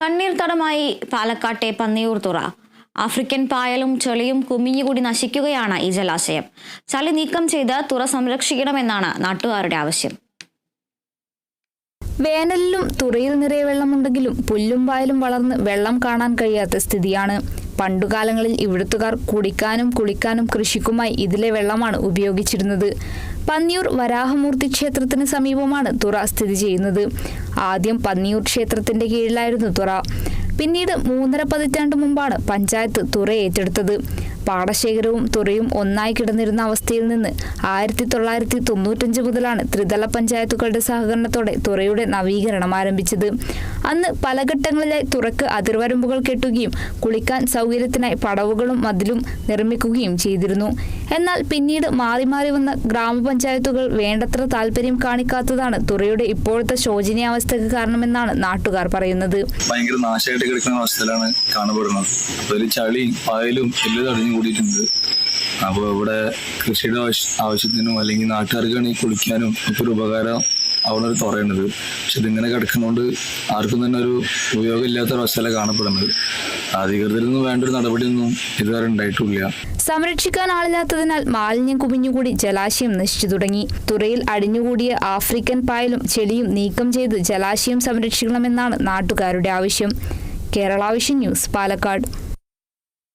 കണ്ണീർത്തടമായി പാലക്കാട്ടെ പന്നിയൂർ തുറ. ആഫ്രിക്കൻ പായലും ചെളിയും കുമിഞ്ഞുകൂടി നശിക്കുകയാണ് ഈ ജലാശയം. ചളി നീക്കം ചെയ്ത് തുറ സംരക്ഷിക്കണമെന്നാണ് നാട്ടുകാരുടെ ആവശ്യം. വേനലിലും തുറയിൽ നിറയെ വെള്ളമുണ്ടെങ്കിലും പുല്ലും പായലും വളർന്ന് വെള്ളം കാണാൻ കഴിയാത്ത സ്ഥിതിയാണ്. പണ്ടുകാലങ്ങളിൽ ഇവിടുത്തുകാർ കുടിക്കാനും കുളിക്കാനും കൃഷിക്കുമായി ഇതിലെ വെള്ളമാണ് ഉപയോഗിച്ചിരുന്നത്. പന്നിയൂർ വരാഹമൂർത്തി ക്ഷേത്രത്തിന് സമീപമാണ് തുറ സ്ഥിതി ചെയ്യുന്നത്. ആദ്യം പന്നിയൂർ ക്ഷേത്രത്തിന്റെ കീഴിലായിരുന്നു തുറ. പിന്നീട് 3.5 പതിറ്റാണ്ട് മുമ്പാണ് പഞ്ചായത്ത് തുറ ഏറ്റെടുത്തത്. പാടശേഖരവും തുറയും ഒന്നായി കിടന്നിരുന്ന അവസ്ഥയിൽ നിന്ന് 1995 മുതലാണ് ത്രിതല പഞ്ചായത്തുകളുടെ സഹകരണത്തോടെ തുറയുടെ നവീകരണം ആരംഭിച്ചത്. അന്ന് പല ഘട്ടങ്ങളിലായി തുറക്ക് അതിർവരമ്പുകൾ കെട്ടുകയും കുളിക്കാൻ സൗകര്യത്തിനായി പടവുകളും മതിലും നിർമ്മിക്കുകയും ചെയ്തിരുന്നു. എന്നാൽ പിന്നീട് മാറി മാറി വന്ന ഗ്രാമപഞ്ചായത്തുകൾ വേണ്ടത്ര താല്പര്യം കാണിക്കാത്തതാണ് തുറയുടെ ഇപ്പോഴത്തെ ശോചനീയാവസ്ഥയ്ക്ക് കാരണമെന്നാണ് നാട്ടുകാർ പറയുന്നത്. ഭയങ്കര നാശമായിട്ട് കിടക്കുന്ന അവസ്ഥയിലാണ് കാണപ്പെടുന്നത്. ഒരു ചളിയും പായലും എല്ലാം അടിഞ്ഞു കൂടിയിട്ടുണ്ട്. അപ്പോൾ ഇവിടെ കൃഷിയുടെ ആവശ്യത്തിനും അല്ലെങ്കിൽ നാട്ടുകാർക്കാണ് കുളിക്കാനും ഒക്കെ ഒരു ഉപകാരം അവിടെ ഒരു തുറയുന്നത്. പക്ഷെ ഇതിങ്ങനെ കിടക്കുന്നതുകൊണ്ട് ആർക്കും തന്നെ ഒരു ഉപയോഗമില്ലാത്ത ഒരവസ്ഥയിലാണ് കാണപ്പെടുന്നത്. അധികൃതരിൽ നിന്നും വേണ്ട ഒരു നടപടിയൊന്നും ഇതുവരെ ഉണ്ടായിട്ടില്ല. സംരക്ഷിക്കാൻ ആളില്ലാത്തതിനാൽ മാലിന്യം കുമിഞ്ഞുകൂടി ജലാശയം നശിച്ചു തുടങ്ങി. തുറയിൽ അടിഞ്ഞുകൂടിയ ആഫ്രിക്കൻ പായലും ചെളിയും നീക്കം ചെയ്ത് ജലാശയം സംരക്ഷിക്കണമെന്നാണ് നാട്ടുകാരുടെ ആവശ്യം. Kerala vision news, Palakkad.